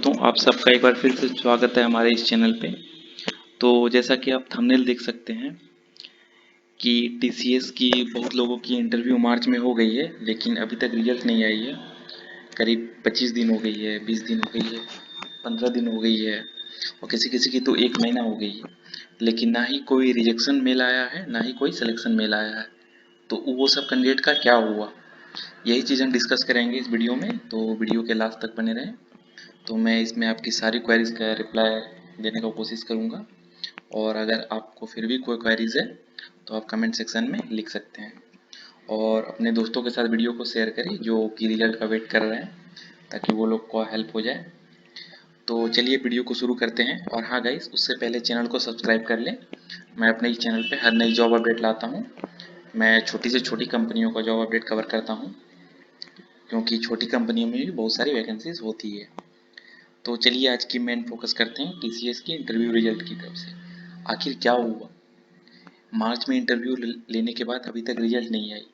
तो आप सबका एक बार फिर से स्वागत है हमारे इस चैनल पे। तो जैसा कि आप थंबनेल देख सकते हैं कि टीसीएस की बहुत लोगों की इंटरव्यू मार्च में हो गई है, लेकिन अभी तक रिजल्ट नहीं आई है। करीब 25 दिन हो गई है, 20 दिन हो गई है, 15 दिन हो गई है और किसी किसी की तो 1 महीना हो गई है, लेकिन ना ही कोई रिजेक्शन मेल आया है, ना ही कोई सिलेक्शन मेल आया है। तो वो सब कैंडिडेट का क्या हुआ, यही चीज़ हम डिस्कस करेंगे इस वीडियो में। तो वीडियो के लास्ट तक बने रहें। तो मैं इसमें आपकी सारी क्वेरीज का रिप्लाई देने का कोशिश करूँगा, और अगर आपको फिर भी कोई क्वेरीज है तो आप कमेंट सेक्शन में लिख सकते हैं। और अपने दोस्तों के साथ वीडियो को शेयर करें जो कि रिजल्ट का वेट कर रहे हैं, ताकि वो लोग को हेल्प हो जाए। तो चलिए वीडियो को शुरू करते हैं। और हाँ गाइस, उससे पहले चैनल को सब्सक्राइब कर लें। मैं अपने इस चैनल पे हर नई जॉब अपडेट लाता हूँ। मैं छोटी से छोटी कंपनियों का जॉब अपडेट कवर करता हूँ, क्योंकि छोटी कंपनियों में भी बहुत सारी वैकेंसीज होती है। तो चलिए आज की मेन फोकस करते हैं टीसीएस की इंटरव्यू रिजल्ट की तरफ से। आखिर क्या हुआ, मार्च में इंटरव्यू लेने के बाद अभी तक रिजल्ट नहीं आई,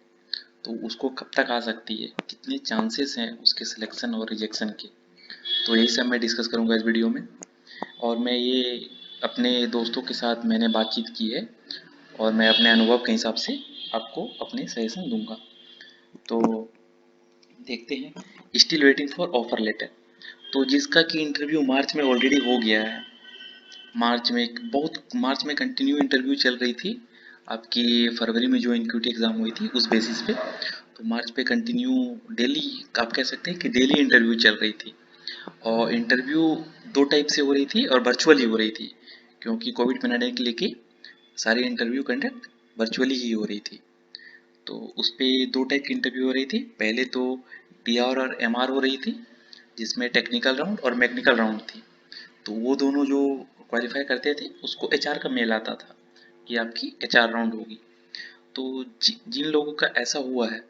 तो उसको कब तक आ सकती है, कितने चांसेस हैं उसके सिलेक्शन और रिजेक्शन के। तो यही सब मैं डिस्कस करूंगा इस वीडियो में। और मैं ये अपने दोस्तों के साथ मैंने बातचीत की है, और मैं अपने अनुभव के हिसाब से आपको अपने सजेशन दूंगा। तो देखते हैं। Still waiting for offer letter. तो जिसका कि इंटरव्यू मार्च में ऑलरेडी हो गया है, मार्च में कंटिन्यू इंटरव्यू चल रही थी। आपकी फरवरी में जो एनक्यूटी एग्ज़ाम हुई थी उस बेसिस पे, तो मार्च पे कंटिन्यू डेली, आप कह सकते हैं कि डेली इंटरव्यू चल रही थी। और इंटरव्यू दो टाइप से हो रही थी और वर्चुअली हो रही थी, क्योंकि कोविड पैंडेमिक के लेके सारी इंटरव्यू कंडक्ट वर्चुअली ही हो रही थी। तो उस पे दो टाइप की इंटरव्यू हो रही थी। पहले तो टीआर और एमआर हो रही थी, जिसमें टेक्निकल राउंड और मैकेनिकल राउंड थी। तो वो दोनों जो क्वालिफाई करते थे उसको एचआर का मेल आता था कि आपकी एचआर राउंड होगी। तो जिन लोगों का ऐसा हुआ है,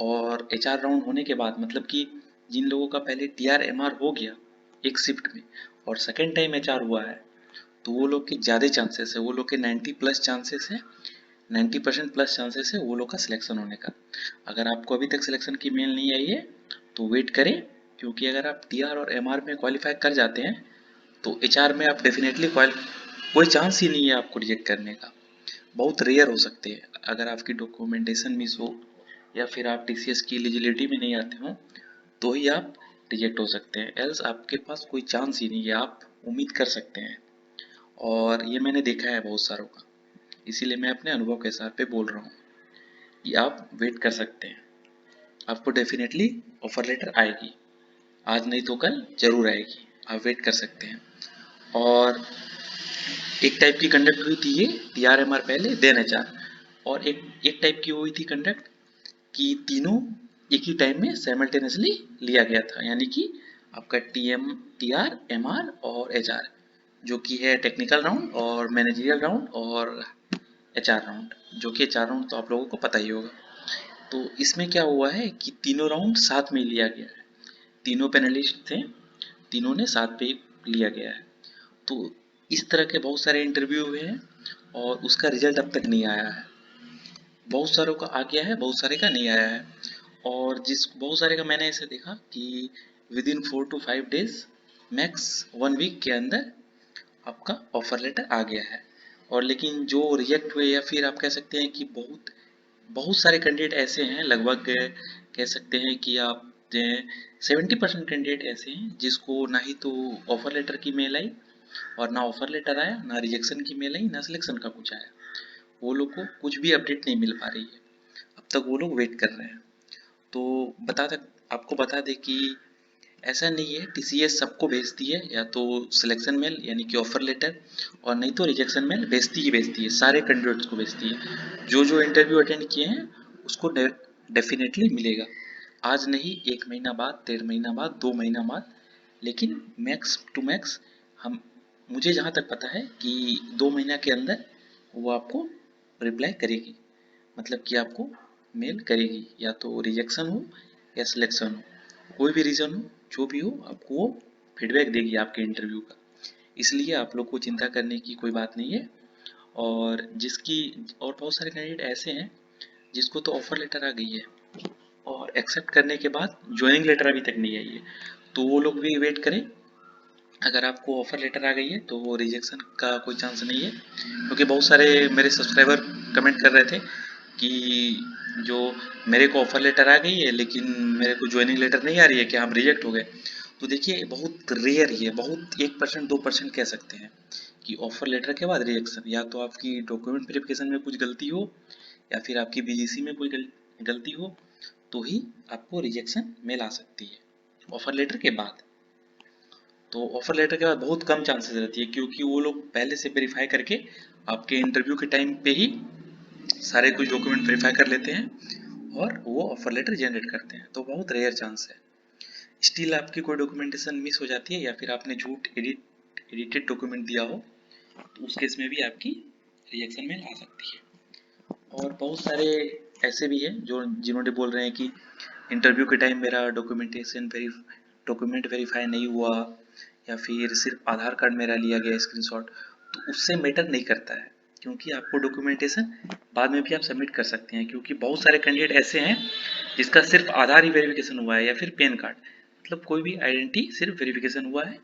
और एचआर राउंड होने के बाद मतलब कि जिन लोगों का पहले टीआर एमआर हो गया एक शिफ्ट में, और सेकेंड टाइम एचआर हुआ है, तो वो लोग के ज़्यादा चांसेस है, वो लोग के 90 प्लस चांसेस है, 90% प्लस चांसेस है वो लोग का सिलेक्शन होने का। अगर आपको अभी तक सिलेक्शन की मेल नहीं आई है तो वेट करें, क्योंकि अगर आप टीआर और एमआर में क्वालिफाई कर जाते हैं तो एचआर में आप डेफिनेटली कोई चांस ही नहीं है आपको रिजेक्ट करने का। बहुत रेयर हो सकते हैं, अगर आपकी डॉक्यूमेंटेशन मिस हो या फिर आप टीसीएस की एलिजिबिलिटी में नहीं आते हो, तो ही आप रिजेक्ट हो सकते हैं। एल्स आपके पास कोई चांस ही नहीं है, आप उम्मीद कर सकते हैं। और ये मैंने देखा है बहुत सारों का, इसीलिए मैं अपने अनुभव के हिसाब पे बोल रहा हूँ कि आप वेट कर सकते हैं। आपको डेफिनेटली ऑफर लेटर आएगी, आज नहीं तो कल जरूर आएगी, आप वेट कर सकते हैं। और एक टाइप की कंडक्ट हुई थी ये, टीआरएमआर पहले देन एचआर। और एक एक टाइप की हुई थी कंडक्ट कि तीनों एक ही टाइम में साइमल्टेनियसली लिया गया था, यानी कि आपका टीआर एमआर और एचआर, जो कि है टेक्निकल राउंड और मैनेजरियल राउंड और एचआर राउंड, जो कि एचआर राउंड तो आप लोगों को पता ही होगा। तो इसमें क्या हुआ है कि तीनों राउंड साथ में लिया गया है, तीनों पैनलिस्ट थे, तीनों ने साथ पे लिया गया है। तो इस तरह के बहुत सारे इंटरव्यू हुए हैं, और उसका रिजल्ट अब तक नहीं आया है। बहुत सारों का आ गया है, बहुत सारे का नहीं आया है। और जिस बहुत सारे का मैंने ऐसे देखा कि within 4 to 5 days, max 1 week के अंदर आपका ऑफर लेटर आ गया है। और लेकिन जो रिजेक्ट हुए, या फिर आप कह सकते हैं कि बहुत बहुत सारे कैंडिडेट ऐसे हैं, लगभग कह सकते हैं कि आप 70% कैंडिडेट ऐसे हैं जिसको ना ही तो ऑफर लेटर की मेल आई, और ना ऑफर लेटर आया, ना रिजेक्शन की मेल आई, ना सिलेक्शन का कुछ आया। वो लोग को कुछ भी अपडेट नहीं मिल पा रही है, अब तक वो लोग वेट कर रहे हैं। तो आपको बता दें कि ऐसा नहीं है, टीसीएस सबको भेजती है या तो सिलेक्शन मेल यानी कि ऑफर लेटर, और नहीं तो रिजेक्शन मेल भेजती ही भेजती है, सारे कैंडिडेट्स को भेजती है। जो जो इंटरव्यू अटेंड किए हैं उसको डेफिनेटली मिलेगा। आज नहीं, 1 महीना बाद, 1.5 महीना बाद, 2 महीना बाद, लेकिन मैक्स टू मैक्स हम मुझे जहाँ तक पता है कि 2 महीना के अंदर वो आपको रिप्लाई करेगी, मतलब कि आपको मेल करेगी, या तो रिजेक्शन हो या सिलेक्शन हो, कोई भी रीज़न हो, जो भी हो, आपको वो फीडबैक देगी आपके इंटरव्यू का। इसलिए आप लोग को चिंता करने की कोई बात नहीं है। और और बहुत सारे कैंडिडेट ऐसे हैं जिसको तो ऑफर लेटर आ गई है, और एक्सेप्ट करने के बाद ज्वाइनिंग लेटर अभी तक नहीं आई है, तो वो लोग भी वेट करें। अगर आपको ऑफर लेटर आ गई है तो वो रिजेक्शन का कोई चांस नहीं है, क्योंकि बहुत सारे मेरे सब्सक्राइबर कमेंट कर रहे थे कि जो मेरे को ऑफर लेटर आ गई है लेकिन मेरे को ज्वाइनिंग लेटर नहीं आ रही है, क्या हम रिजेक्ट हो गए। तो देखिए बहुत रेयर ही है, बहुत 1% 2% कह सकते हैं कि ऑफर लेटर के बाद रिजेक्शन, या तो आपकी डॉक्यूमेंट वेरिफिकेशन में कुछ गलती हो या फिर आपकी बीजीसी में कोई गलती हो, तो ही आपको रिजेक्शन मेल आ सकती है ऑफर लेटर के बाद। तो ऑफर लेटर के बाद बहुत कम चांसेस रहती है, क्योंकि वो लोग पहले से वेरीफाई करके आपके इंटरव्यू के टाइम पे ही सारे कुछ डॉक्यूमेंट वेरीफाई कर लेते हैं और वो ऑफर लेटर जनरेट करते हैं। तो बहुत रेयर चांस है। स्टिल आपकी कोई डॉक्यूमेंटेशन मिस हो जाती है या फिर आपने झूठ एडिटेड डॉक्यूमेंट दिया हो, तो उस केस में भी आपकी रिजेक्शन मेल आ सकती है। और बहुत सारे ऐसे भी हैं जो जिन्होंने बोल रहे हैं कि इंटरव्यू के टाइम मेरा डॉक्यूमेंट वेरीफाई नहीं हुआ, या फिर सिर्फ आधार कार्ड मेरा लिया गया स्क्रीनशॉट। तो उससे मैटर नहीं करता है, क्योंकि आपको डॉक्यूमेंटेशन बाद में भी आप सबमिट कर सकते हैं, क्योंकि बहुत सारे कैंडिडेट ऐसे हैं जिसका सिर्फ आधार ही वेरिफिकेशन हुआ है या फिर पैन कार्ड, मतलब कोई भी आइडेंटिटी सिर्फ वेरिफिकेशन हुआ है,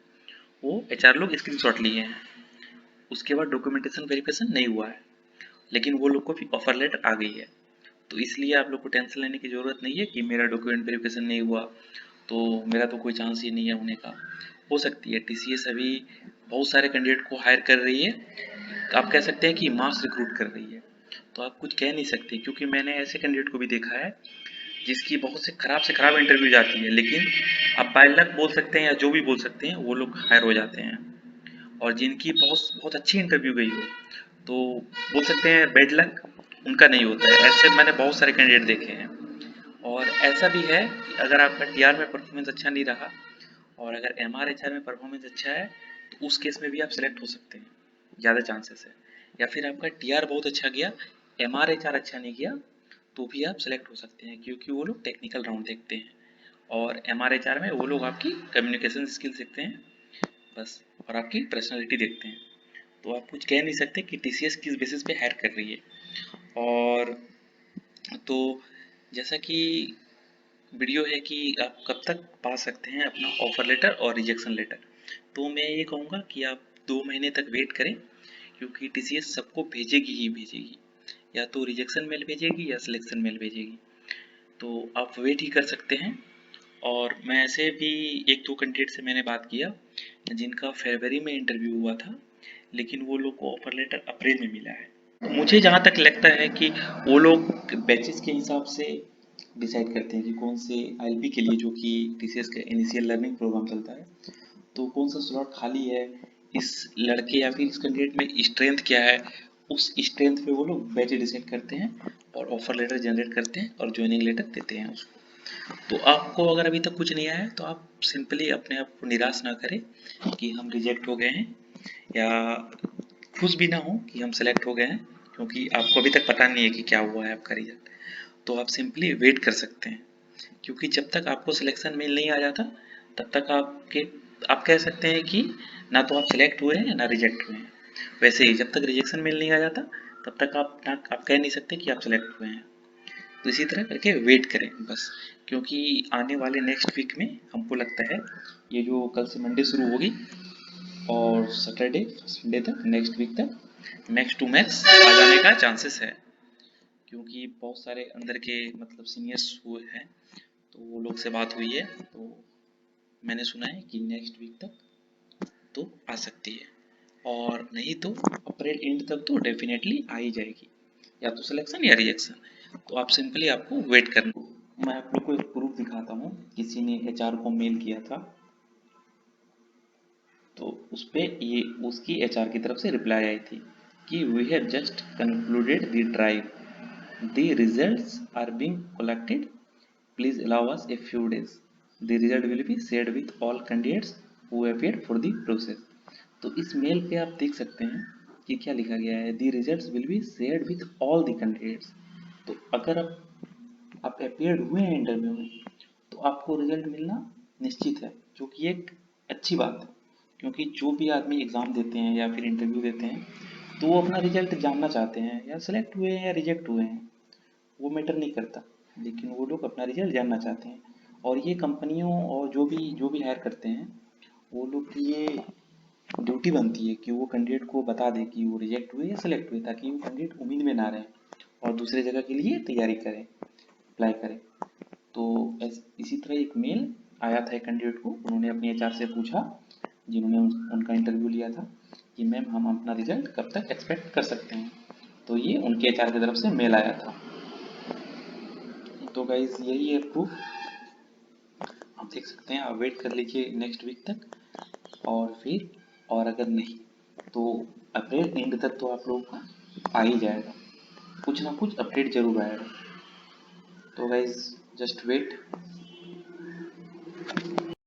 वो एचआर लोग स्क्रीनशॉट लिए हैं, उसके बाद डॉक्यूमेंटेशन वेरिफिकेशन नहीं हुआ है, लेकिन वो लोग को भी ऑफर लेटर आ गई है। तो इसलिए आप लोग को टेंशन लेने की ज़रूरत नहीं है कि मेरा डॉक्यूमेंट वेरिफिकेशन नहीं हुआ तो मेरा तो कोई चांस ही नहीं है होने का। हो सकती है, टीसीएस अभी बहुत सारे कैंडिडेट को हायर कर रही है, आप कह सकते हैं कि मास रिक्रूट कर रही है। तो आप कुछ कह नहीं सकते, क्योंकि मैंने ऐसे कैंडिडेट को भी देखा है जिसकी बहुत से खराब इंटरव्यू जाती है, लेकिन आप बाय लक बोल सकते हैं या जो भी बोल सकते हैं, वो लोग हायर हो जाते हैं। और जिनकी बहुत बहुत अच्छी इंटरव्यू गई हो, तो बोल सकते हैं बेड लक उनका नहीं होता है। ऐसे मैंने बहुत सारे कैंडिडेट देखे हैं। और ऐसा भी है कि अगर आपका टीआर में परफॉर्मेंस अच्छा नहीं रहा और अगर एमआर एचआर में परफॉर्मेंस अच्छा है, तो उस केस में भी आप सेलेक्ट हो सकते हैं, ज़्यादा चांसेस है। या फिर आपका टीआर बहुत अच्छा गया, एमआर एचआर अच्छा नहीं गया, तो भी आप सेलेक्ट हो सकते हैं, क्योंकि वो लोग टेक्निकल राउंड देखते हैं और एमआर एचआर में वो लोग आपकी कम्युनिकेशन स्किल्स देखते हैं बस, और आपकी पर्सनैलिटी देखते हैं। तो आप कुछ कह नहीं सकते कि टीसीएस किस बेसिस पे हायर कर रही है। और तो जैसा कि वीडियो है कि आप कब तक पा सकते हैं अपना ऑफर लेटर और रिजेक्शन लेटर, तो मैं ये कहूँगा कि आप 2 महीने तक वेट करें, क्योंकि टीसीएस सबको भेजेगी ही भेजेगी, या तो रिजेक्शन मेल भेजेगी या सिलेक्शन मेल भेजेगी। तो आप वेट ही कर सकते हैं। और मैं ऐसे भी 1-2 कैंडिडेट से मैंने बात किया जिनका फरवरी में इंटरव्यू हुआ था, लेकिन वो लोग को ऑफर लेटर अप्रैल में मिला है। तो मुझे जहाँ तक लगता है कि वो लोग बैचेस के हिसाब से डिसाइड करते हैं कि कौन से आईएलपी के लिए, जो कि टीसीएस का इनिशियल लर्निंग प्रोग्राम चलता है, तो कौन सा स्लॉट खाली है, इस लड़के या फिर इस कैंडिडेट में स्ट्रेंथ क्या है, उस स्ट्रेंथ पे वो लोग बैच डिसाइड करते हैं और ऑफर लेटर जनरेट करते हैं और ज्वाइनिंग लेटर देते हैं उसको। तो आपको अगर अभी तक कुछ नहीं आया है तो आप सिंपली अपने आप को निराश ना करें कि हम रिजेक्ट हो गए हैं, या खुश भी ना हो कि हम सेलेक्ट हो गए हैं, क्योंकि आपको अभी तक पता नहीं है कि क्या हुआ है आपका रिजल्ट। तो आप सिंपली वेट कर सकते हैं, क्योंकि जब तक आपको सिलेक्शन मेल नहीं आ जाता तब तक आप कह सकते हैं कि ना तो आप सिलेक्ट हुए हैं ना रिजेक्ट हुए हैं। वैसे ही जब तक रिजेक्शन मेल नहीं आ जाता तब तक आप कह नहीं सकते कि आप सिलेक्ट हुए हैं। तो इसी तरह करके वेट करें बस, क्योंकि आने वाले नेक्स्ट वीक में हमको लगता है, ये जो कल से मंडे शुरू होगी और सैटरडे संडे तक, नेक्स्ट वीक तक मैक्स टू मैक्स आ जाने का चांसेस है, क्योंकि बहुत सारे अंदर के मतलब सीनियर्स हुए हैं, तो वो लोग से बात हुई है, तो मैंने सुना है कि नेक्स्ट वीक तक तो आ सकती है, और नहीं तो अप्रैल एंड तक तो डेफिनेटली आ ही जाएगी, या तो सिलेक्शन या रिजेक्शन। तो आप सिंपली आपको वेट करना। मैं आप लोग को एक प्रूफ दिखाता हूँ, किसी ने एचआर को मेल किया था, तो उस पे ये उसकी एचआर की तरफ से रिप्लाई आई थी कि we have just concluded the drive, the results are being collected, please allow us a few days, the result will be shared with all candidates who appeared for the process. तो इस mail पे आप देख सकते हैं कि क्या लिखा गया है, the results will be shared with all the candidates. तो अगर आप अपीयर्ड हुए हैं इंटरव्यू में, तो आपको रिजल्ट मिलना निश्चित है, जो कि एक अच्छी बात है, क्योंकि जो भी आदमी एग्ज़ाम देते हैं या फिर इंटरव्यू देते हैं, तो वो अपना रिजल्ट जानना चाहते हैं, या सेलेक्ट हुए हैं या रिजेक्ट हुए हैं वो मैटर नहीं करता, लेकिन वो लोग अपना रिजल्ट जानना चाहते हैं। और ये कंपनियों और जो भी हायर करते हैं, वो लोग की ये ड्यूटी बनती है कि वो कैंडिडेट को बता दे कि वो रिजेक्ट हुए या सिलेक्ट हुए, ताकि वो कैंडिडेट उम्मीद में ना रहे और दूसरे जगह के लिए तैयारी करें, अप्लाई करें। तो इसी तरह एक मेल आया था एक कैंडिडेट को, उन्होंने अपने एचआर से पूछा जिन्होंने उनका इंटरव्यू लिया था कि मैम हम अपना रिजल्ट कब तक एक्सपेक्ट कर सकते हैं। तो ये उनके एचआर की तरफ से मेल आया था। तो गाइज यही है प्रूफ, आप देख सकते हैं। आप वेट कर लीजिए नेक्स्ट वीक तक, और फिर और अगर नहीं तो अप्रैल एंड तक तो आप लोगों का आ ही जाएगा, कुछ ना कुछ अपडेट जरूर आएगा। तो गाइज जस्ट वेट।